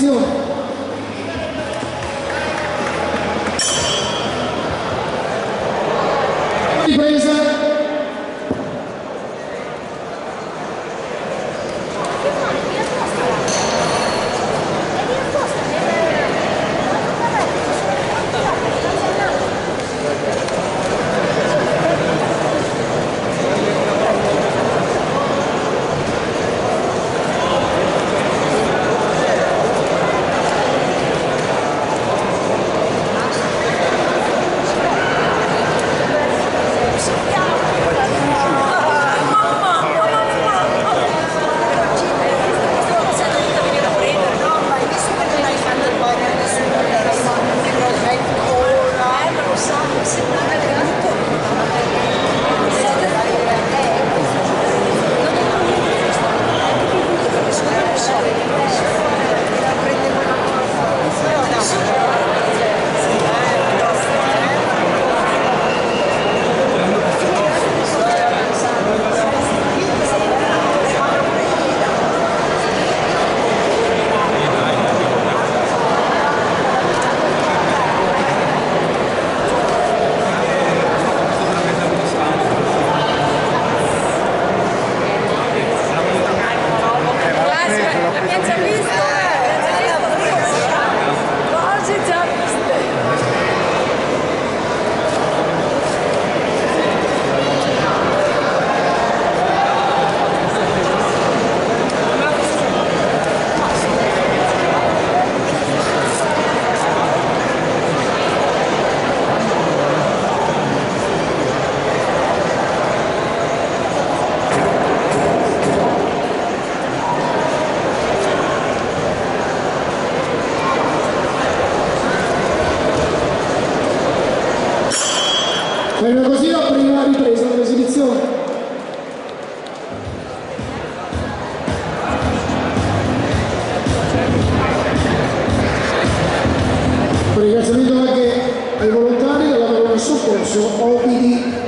esibizione. Ripresa. Fermo così la prima ripresa dell'esibizione. Un ringraziamento anche ai volontari della Verona Soccorso OPD.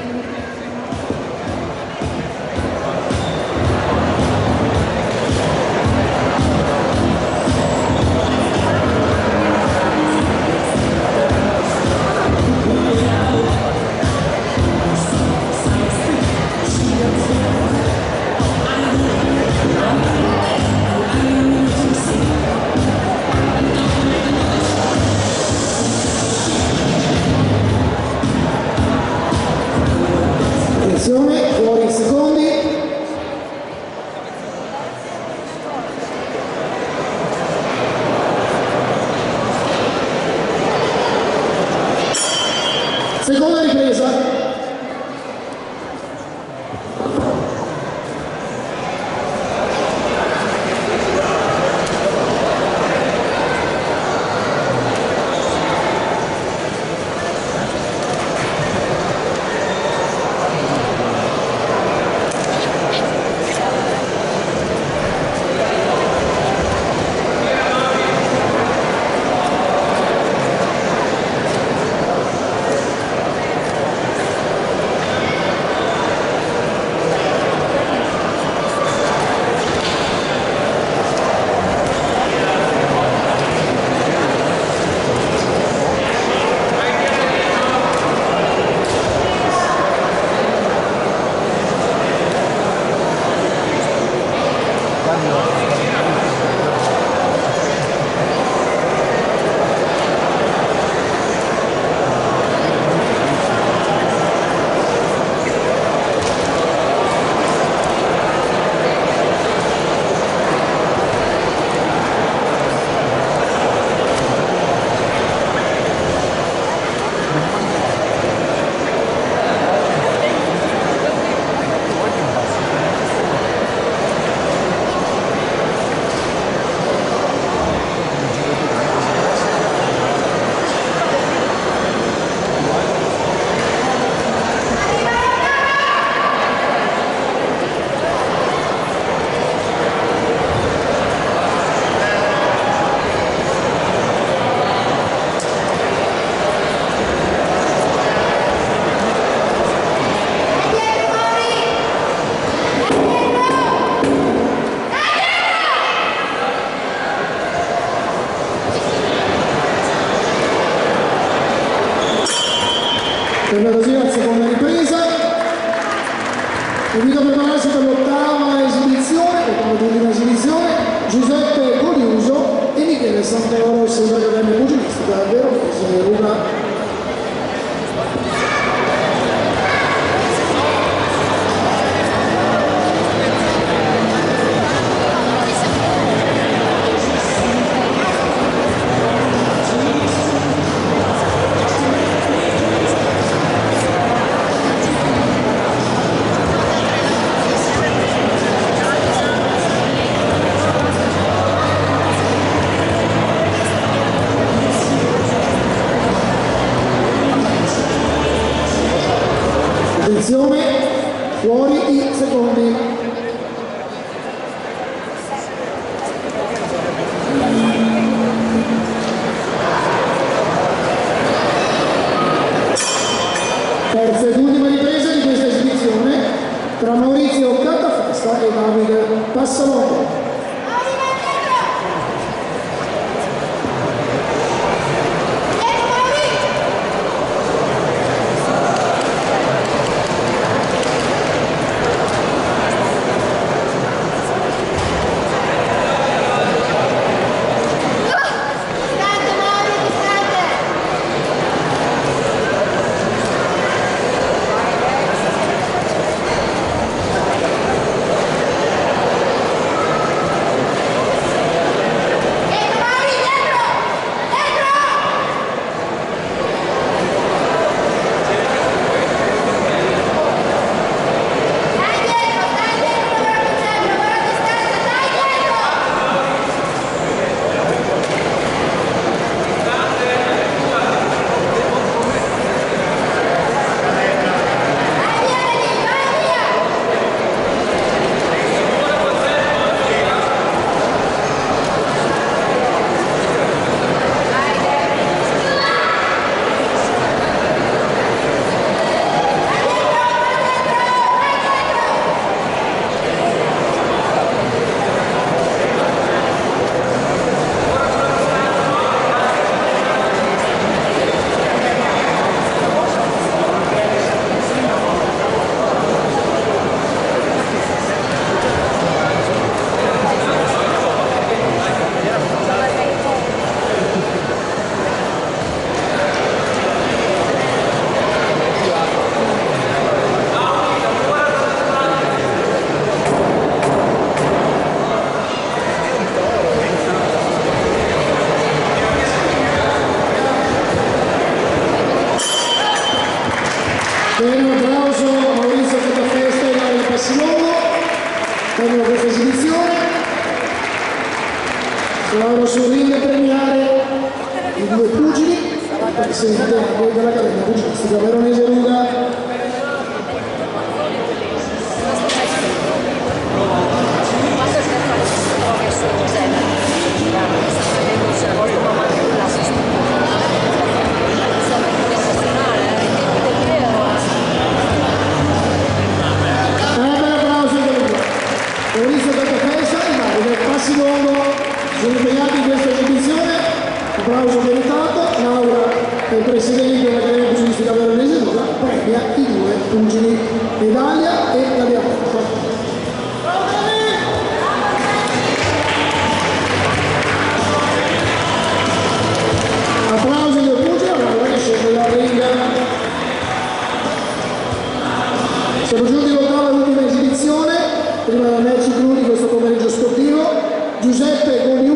Per così la seconda ripresa. Invito a prepararsi per l'ottava esibizione, l'ultima esibizione, Giuseppe Goliuso e Michele Santoro, sempre Accademia Pugilistica Veronese Ruga. Attenzione, fuori i secondi. Terza ed ultima ripresa di questa esibizione tra Maurizio Cattafesta e Davide Passalotto. Bene, un applauso a Maurizio Cattafesta e Davide Passalotto per questa esibizione. Ora sul ring a premiare i due pugili, il presidente dell'Accademia Pugilistica Veronese Ruga. Maurizio Cattafesta e Davide Passalotto sono impegnati in questa esibizione. Applauso meritato. Laura è il presidente dell'Accademia Pugilistica Veronese Ruga, premia i due pugili, medaglia e la diamanto. Applausi ai due pugili, allora che scende la ringa. Siamo giunti all'ottava e ultima esibizione. Prima della match crew di questo pomeriggio sportivo, Giuseppe Goliuso